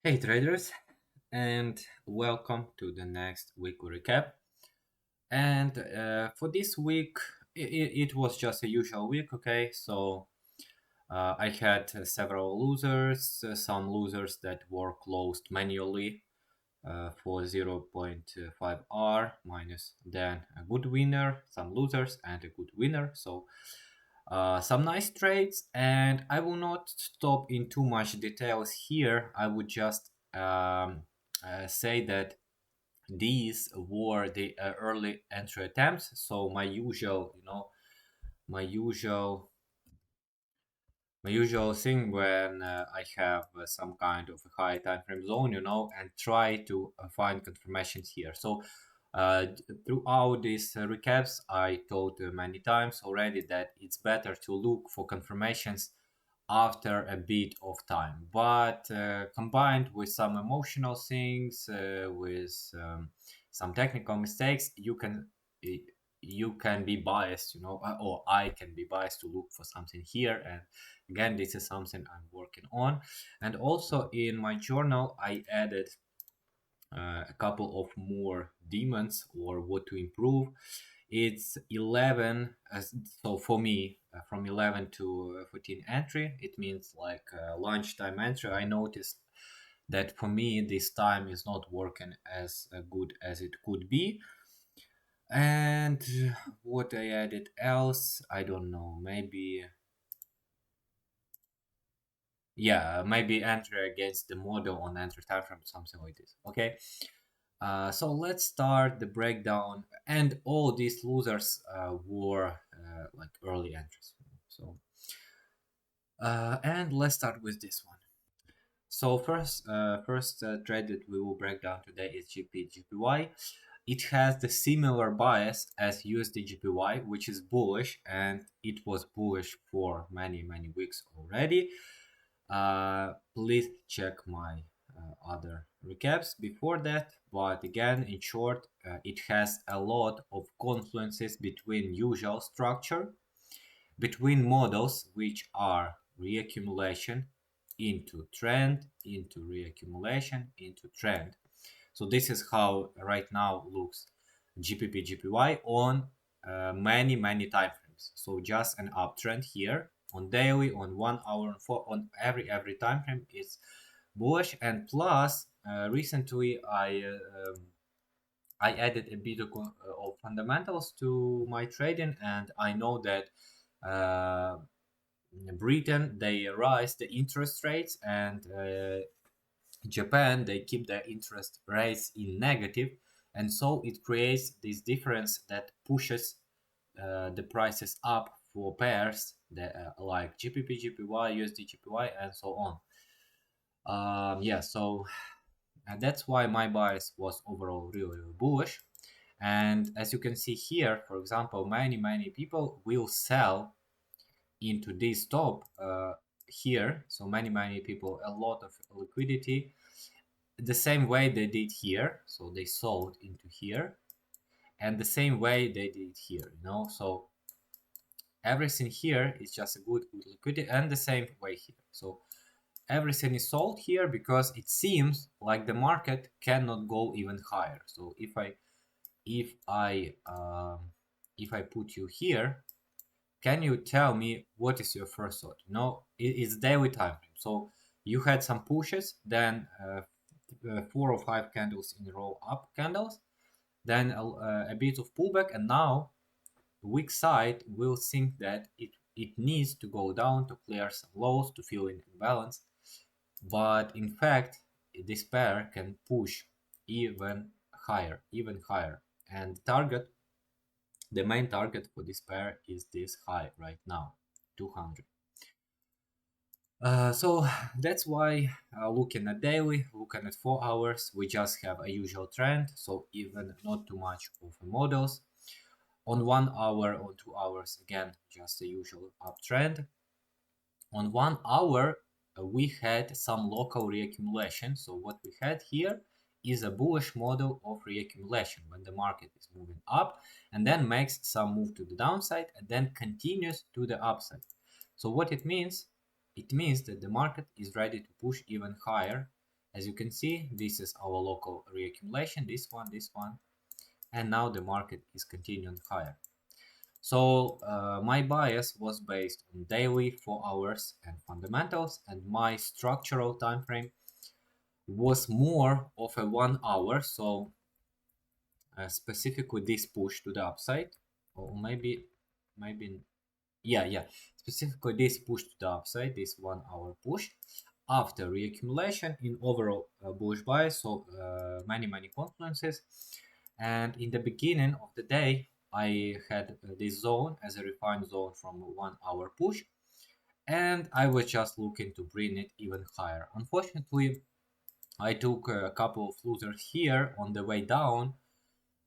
Hey traders, and welcome to the next weekly recap. And for this week, it was just a usual week, okay? So I had several losers, some losers that were closed manually for 0.5 R minus, then a good winner, some losers, and a good winner. So some nice trades, and I will not stop in too much details here. I would just say that these were the early entry attempts. So my usual my usual thing when I have some kind of a high time frame zone, and try to find confirmations here. So throughout these recaps, I told many times already that it's better to look for confirmations after a bit of time, but combined with some emotional things, with some technical mistakes, you can be biased, or I can be biased to look for something here. And again, this is something I'm working on. And also in my journal, I added a couple of more demons or what to improve. It's 11, so for me, from 11 to 14 entry, it means like lunchtime entry. I noticed that for me this time is not working as good as it could be. And what I added else, I don't know, maybe enter against the model on enter time frame, something like this. Okay. So let's start the breakdown, and all these losers were like early entries. So and let's start with this one. So first trade that we will break down today is GP GPY. It has the similar bias as USD GPY, which is bullish, and it was bullish for many weeks already. Please check my other recaps before that. But again, in short, it has a lot of confluences between usual structure, between models which are reaccumulation into trend, into reaccumulation, into trend. So this is how right now looks GPP GPY on many time frames. So just an uptrend here on daily, on 1 hour, on every time frame is bullish. And plus, recently I added a bit of fundamentals to my trading, and I know that uh, Britain they raise the interest rates, and Japan they keep their interest rates in negative, and so it creates this difference that pushes the prices up for pairs that like GPP GPY, USD GPY, and so on. Yeah, so and that's why my bias was overall really bullish. And as you can see here, for example, many people will sell into this top here. So many people, a lot of liquidity, the same way they did here. So they sold into here, and the same way they did here. So everything here is just a good liquidity, and the same way here. So everything is sold here because it seems like the market cannot go even higher. So if I if I put you here, can you tell me what is your first thought? It's daily time frame. So you had some pushes, then 4 or 5 candles in a row up candles, then a bit of pullback, and now weak side will think that it needs to go down to clear some lows to fill in imbalance. But in fact, this pair can push even higher. And the main target for this pair is this high right now, 200. So that's why looking at daily, looking at 4 hours, we just have a usual trend. So even not too much of models. On 1 hour, on 2 hours, again, just the usual uptrend. On 1 hour, we had some local reaccumulation. So what we had here is a bullish model of reaccumulation when the market is moving up and then makes some move to the downside and then continues to the upside. So what it means that the market is ready to push even higher As you can see, this is our local reaccumulation, this one, and now the market is continuing higher. So my bias was based on daily, 4 hours, and fundamentals, and my structural time frame was more of a 1 hour. So specifically this push to the upside, or maybe, yeah, specifically this push to the upside, this 1 hour push after reaccumulation in overall bullish bias. So many confluences, and in the beginning of the day I had this zone as a refined zone from 1 hour push, and I was just looking to bring it even higher. Unfortunately, I took a couple of losers here on the way down.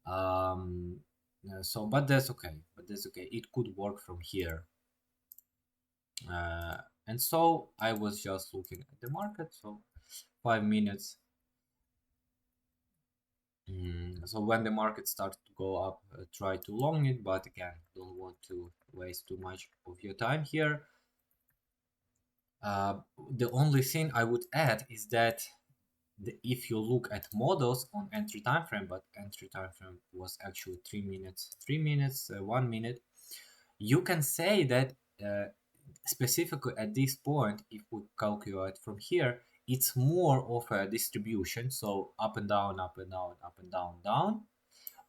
But that's okay. It could work from here. And so I was just looking at the market. So 5 minutes. So when the market started to go up, try to long it, but again, don't want to waste too much of your time here. The only thing I would add is that if you look at models on entry time frame, but entry time frame was actually 3 minutes, 1 minute, you can say that specifically at this point, if we calculate from here, it's more of a distribution, so up and down, up and down, up and down, down,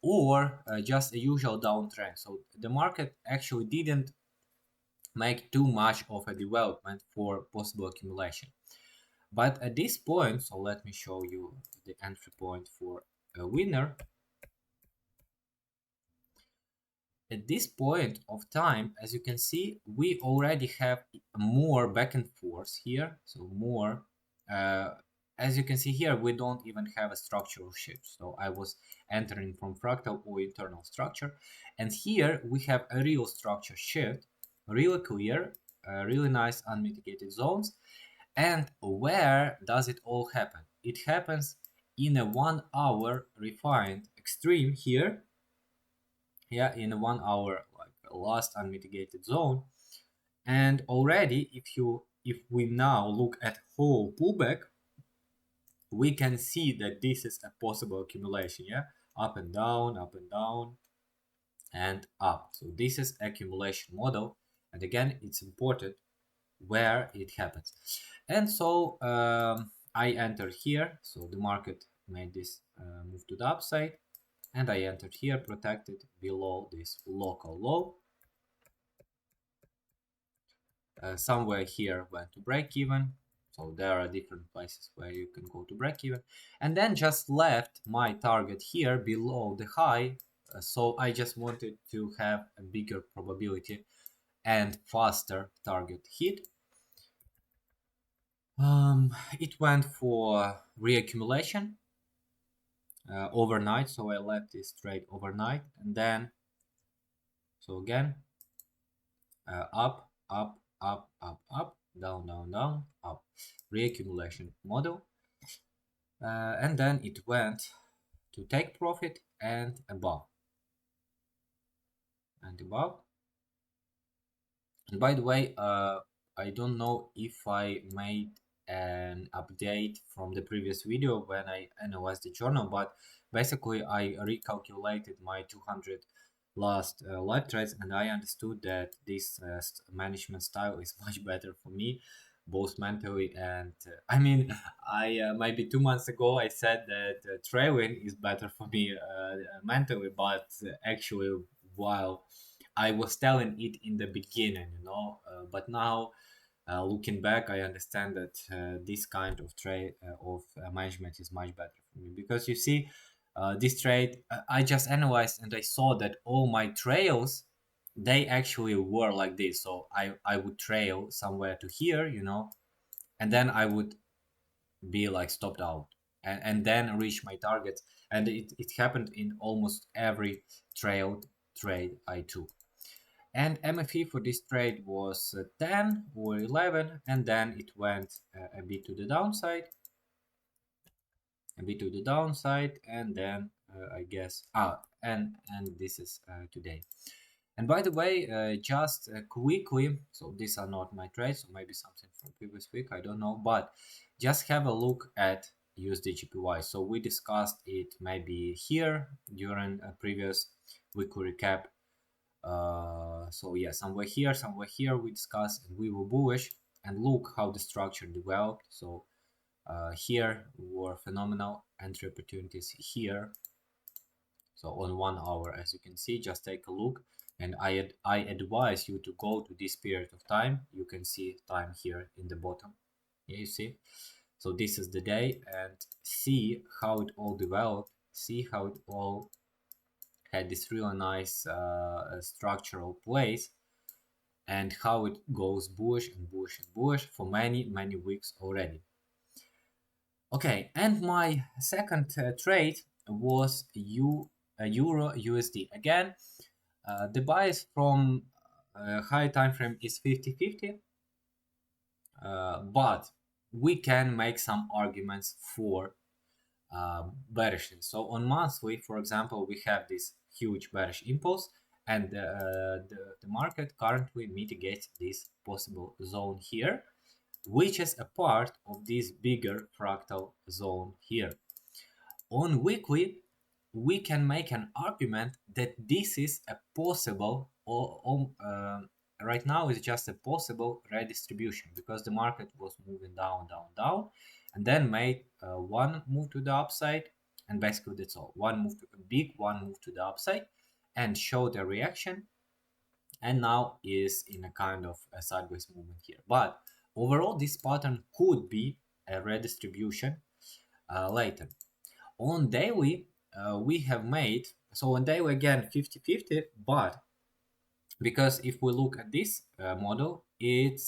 or just a usual downtrend. So the market actually didn't make too much of a development for possible accumulation. But at this point, so let me show you the entry point for a winner. At this point of time, as you can see, we already have more back and forth here. So more, as you can see here, we don't even have a structural shift. So I was entering from fractal or internal structure. And here we have a real structure shift, really clear, really nice unmitigated zones. And where does it all happen? It happens in a 1 hour refined extreme here. Yeah, in a 1 hour like last unmitigated zone. And already if we now look at whole pullback, we can see that this is a possible accumulation. Yeah, up and down, and up. So this is accumulation model, and again it's important where it happens. And so I entered here, so the market made this move to the upside, and I entered here protected below this local low. Somewhere here went to break even, so there are different places where you can go to break even, and then just left my target here below the high. So I just wanted to have a bigger probability and faster target hit. It went for reaccumulation overnight, so I left this trade overnight, and then so again up, down, up, reaccumulation model, and then it went to take profit and above. And by the way, I don't know if I made an update from the previous video when I analyzed the journal, but basically I recalculated my 200 last live trades, and I understood that this management style is much better for me, both mentally and I mean, I maybe 2 months ago I said that trailing is better for me mentally, but actually while I was telling it in the beginning, but now looking back, I understand that this kind of trade of management is much better for me, because you see, this trade I just analyzed and I saw that all my trails, they actually were like this. So I would trail somewhere to here, and then I would be like stopped out, and then reach my targets, and it happened in almost every trailed trade I took. And MFE for this trade was 10 or 11, and then it went a bit to the downside, and then I guess and this is today. And by the way, just quickly, so these are not my trades, so maybe something from previous week, I don't know, but just have a look at USD GPY. So we discussed it maybe here during a previous weekly recap. So yeah, somewhere here we discussed and we were bullish, and look how the structure developed. So here were phenomenal entry opportunities here. So on 1 hour, as you can see, just take a look, and I advise you to go to this period of time. You can see time here in the bottom. Yeah, you see. So this is the day, and see how it all developed. See how it all had this really nice structural place, and how it goes bullish and bullish and bullish for many weeks already. Okay, and my second trade was Euro USD. Again, the bias from high time frame is 50-50, but we can make some arguments for bearishness. So on monthly, for example, we have this huge bearish impulse, and the market currently mitigates this possible zone here, which is a part of this bigger fractal zone here. On weekly, we can make an argument that this is a possible, right now it's just a possible redistribution, because the market was moving down, and then made one move to the upside, and basically that's all. One move to the upside, and showed a reaction, and now is in a kind of a sideways movement here. But overall, this pattern could be a redistribution later. On daily, we have made, so on daily again 50-50, but because if we look at this model, it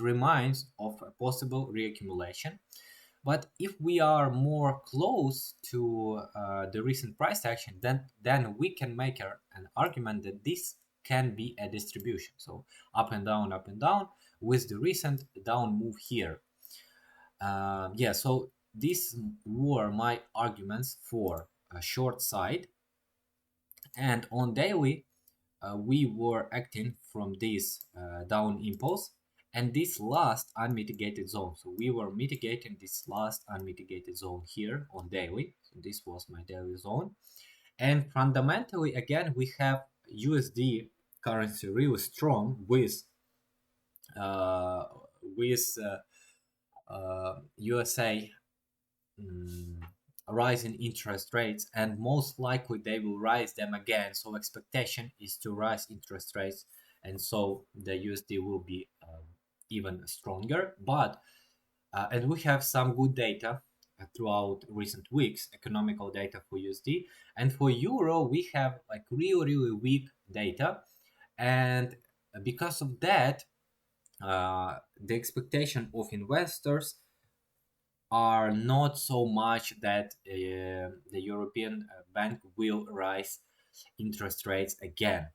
reminds of a possible reaccumulation. But if we are more close to the recent price action, then we can make an argument that this can be a distribution. So up and down, with the recent down move here. Yeah, so these were my arguments for a short side. And on daily, we were acting from this down impulse and this last unmitigated zone. So we were mitigating this last unmitigated zone here on daily. So this was my daily zone. And fundamentally, again, we have USD currency really strong with USA rising interest rates, and most likely they will rise them again. So expectation is to rise interest rates, and so the USD will be even stronger. But and we have some good data throughout recent weeks, economical data for USD, and for Euro we have like really weak data, and because of that, the expectation of investors are not so much that the European Bank will rise interest rates again.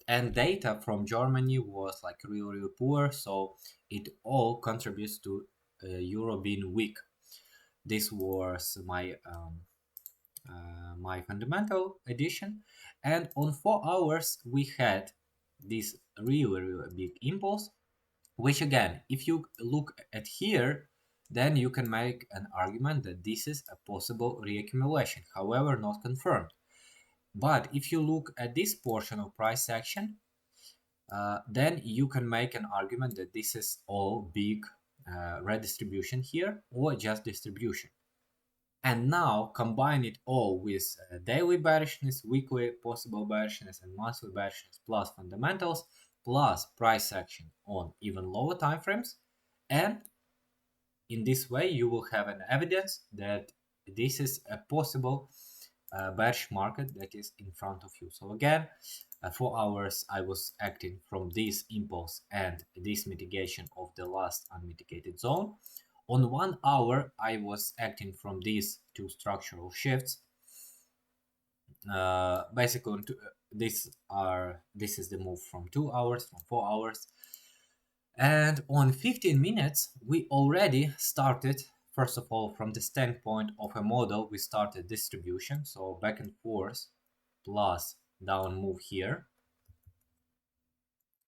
And data from Germany was like really poor, so it all contributes to euro being weak. This was my my fundamental addition, and on 4 hours we had this really big impulse, which again, if you look at here, then you can make an argument that this is a possible reaccumulation, however not confirmed. But if you look at this portion of price action, then you can make an argument that this is all big redistribution here, or just distribution. And now combine it all with daily bearishness, weekly possible bearishness, and monthly bearishness, plus fundamentals, plus price action on even lower time frames, and in this way you will have an evidence that this is a possible bearish market that is in front of you. So again, 4 hours I was acting from this impulse and this mitigation of the last unmitigated zone. On 1 hour I was acting from these two structural shifts. Basically this is the move from 2 hours, from 4 hours. And on 15 minutes, we already started, first of all, from the standpoint of a model, we started distribution. So back and forth plus down move here.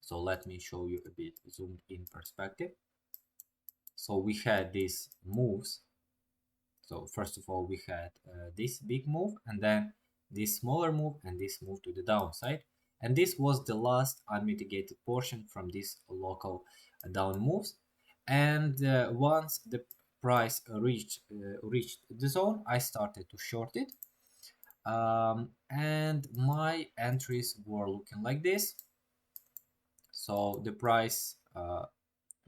So let me show you a bit zoomed in perspective. So we had these moves So first of all, we had this big move, and then this smaller move, and this move to the downside. And this was the last unmitigated portion from these local down moves. And once the price reached the zone, I started to short it. And my entries were looking like this. So the price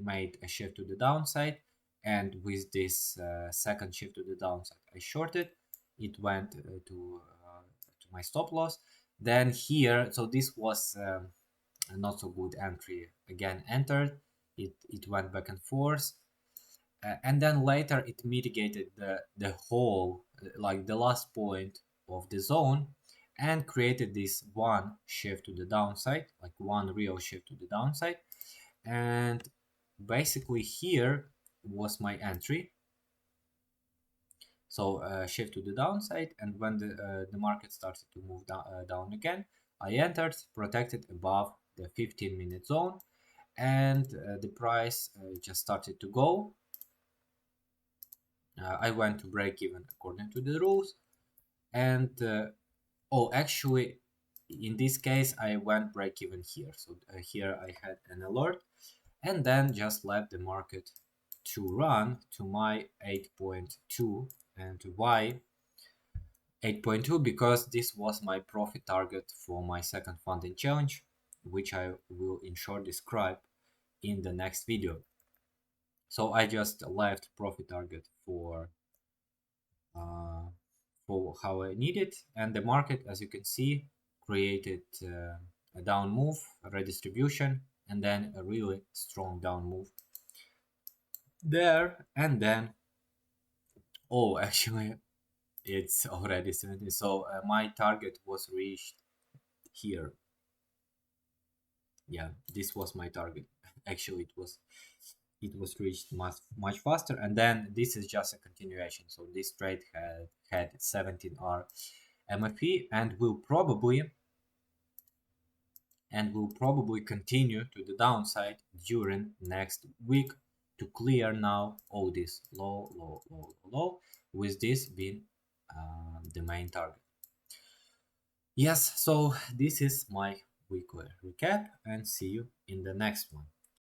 made a shift to the downside, and with this second shift to the downside I shorted. It went to my stop loss. Then here, so this was a not so good entry. Again entered, it went back and forth, and then later it mitigated the whole, like the last point of the zone, and created this one shift to the downside, like one real shift to the downside. And basically here was my entry. So shift to the downside, and when the market started to move down again, I entered, protected above the 15-minute zone, and the price just started to go. I went to break even according to the rules, and oh, actually, in this case, I went break even here. So here I had an alert, and then just left the market to run to my 8.2. And why 8.2? Because this was my profit target for my second funding challenge, which I will in short describe in the next video. So I just left profit target uh, for how I need it, and the market, as you can see, created a down move, a redistribution, and then a really strong down move there. And then, oh, actually it's already 70. So my target was reached here. Yeah, this was my target. Actually it was reached much faster, and then this is just a continuation. So this trade had 17R MFE, and will probably continue to the downside during next week to clear now all this low, with this being the main target. Yes, so this is my weekly recap, and see you in the next one.